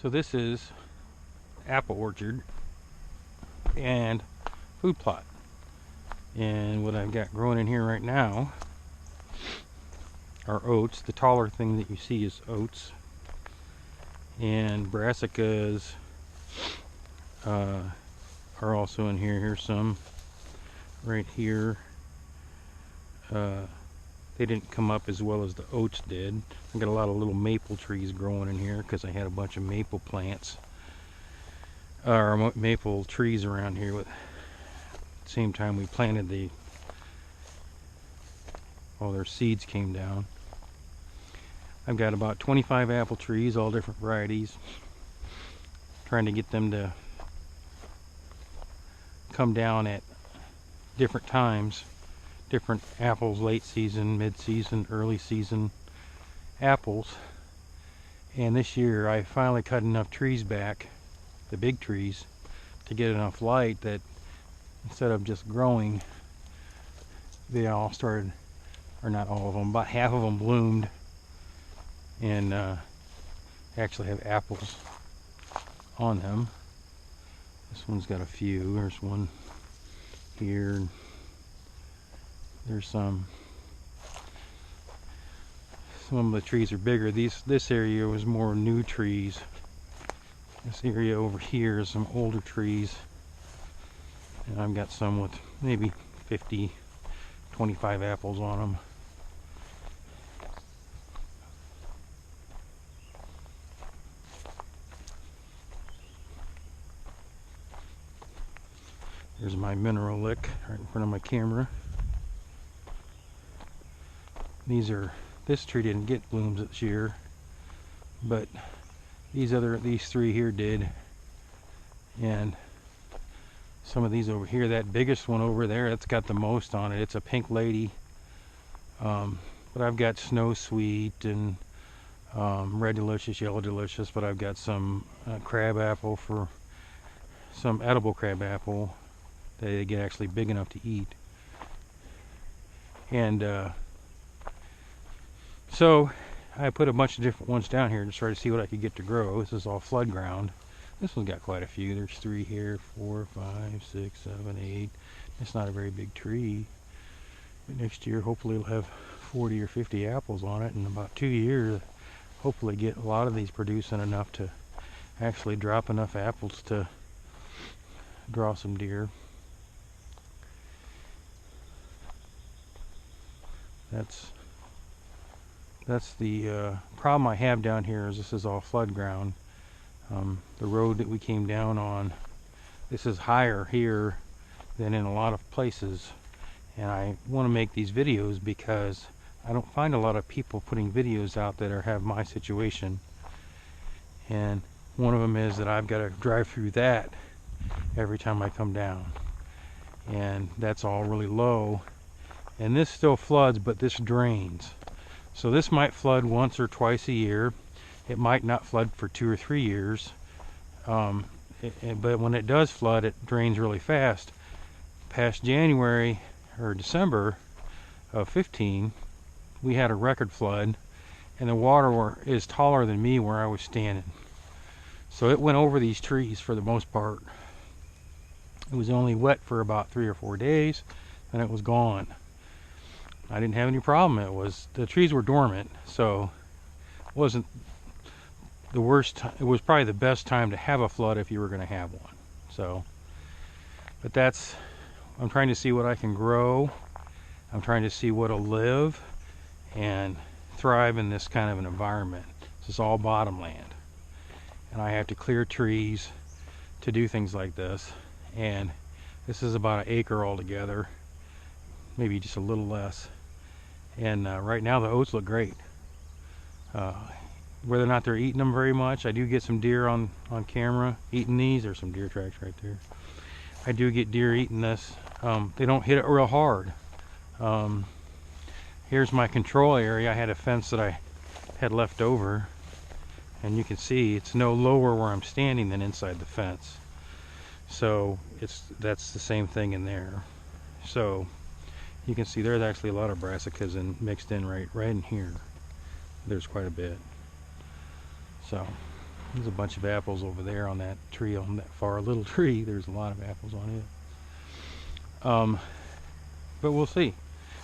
So this is apple orchard and food plot. And what I've got growing in here right now are oats. The taller thing that you see is oats. And brassicas are also in here. Here's some right here. They didn't come up as well as the oats did. I got a lot of little maple trees growing in here because I had a bunch of maple plants or maple trees around here. At the same time we planted all their seeds came down. I've got about 25 apple trees, all different varieties. Trying to get them to come down at different times. Different apples, late season, mid-season, early season apples. And this year I finally cut enough trees back, the big trees, to get enough light that instead of just growing, they all started, or not all of them, about half of them bloomed and actually have apples on them. This one's got a few. There's one here. There's some of the trees are bigger. This area was more new trees. This area over here is some older trees. And I've got some with maybe 50, 25 apples on them. There's my mineral lick right in front of my camera. This tree didn't get blooms this year, but these three here did. And some of these over here, that biggest one over there, that's got the most on it. It's a pink lady. But I've got snow sweet and red delicious, yellow delicious, but I've got some crab apple, for some edible crab apple that they get actually big enough to eat. And so I put a bunch of different ones down here to try to see what I could get to grow. This is all flood ground. This one's got quite a few. There's 3 here, 4, 5, 6, 7, 8. It's not a very big tree. But next year hopefully it'll have 40 or 50 apples on it. In about 2 years, hopefully get a lot of these producing enough to actually drop enough apples to draw some deer. That's the problem I have down here, is this is all flood ground. The road that we came down on, this is higher here than in a lot of places. And I want to make these videos because I don't find a lot of people putting videos out that have my situation. And one of them is that I've got to drive through that every time I come down. And that's all really low. And this still floods, but this drains. So this might flood once or twice a year. It might not flood for 2 or 3 years. But when it does flood, it drains really fast. Past January or December of 15, we had a record flood, and the water is taller than me where I was standing. So it went over these trees for the most part. It was only wet for about 3 or 4 days, and it was gone. I didn't have any problem. The trees were dormant, so it wasn't the worst. It was probably the best time to have a flood if you were going to have one. So, but I'm trying to see what I can grow. I'm trying to see what'll live and thrive in this kind of an environment. This is all bottomland, and I have to clear trees to do things like this. And this is about 1 acre altogether, maybe just a little less. And right now the oats look great. Whether or not they're eating them very much, I do get some deer on camera eating these. There's some deer tracks right there. I do get deer eating this. They don't hit it real hard. Here's my control area. I had a fence that I had left over, and you can see it's no lower where I'm standing than inside the fence. So that's the same thing in there. So you can see there's actually a lot of brassicas mixed in right in here. There's quite a bit. So There's a bunch of apples over there on that tree, on that far little tree. There's a lot of apples on it. But we'll see.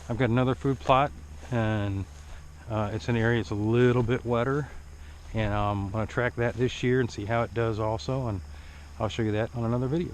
I've got another food plot, and it's an area that's a little bit wetter, and I'm going to track that this year and see how it does also, and I'll show you that on another video.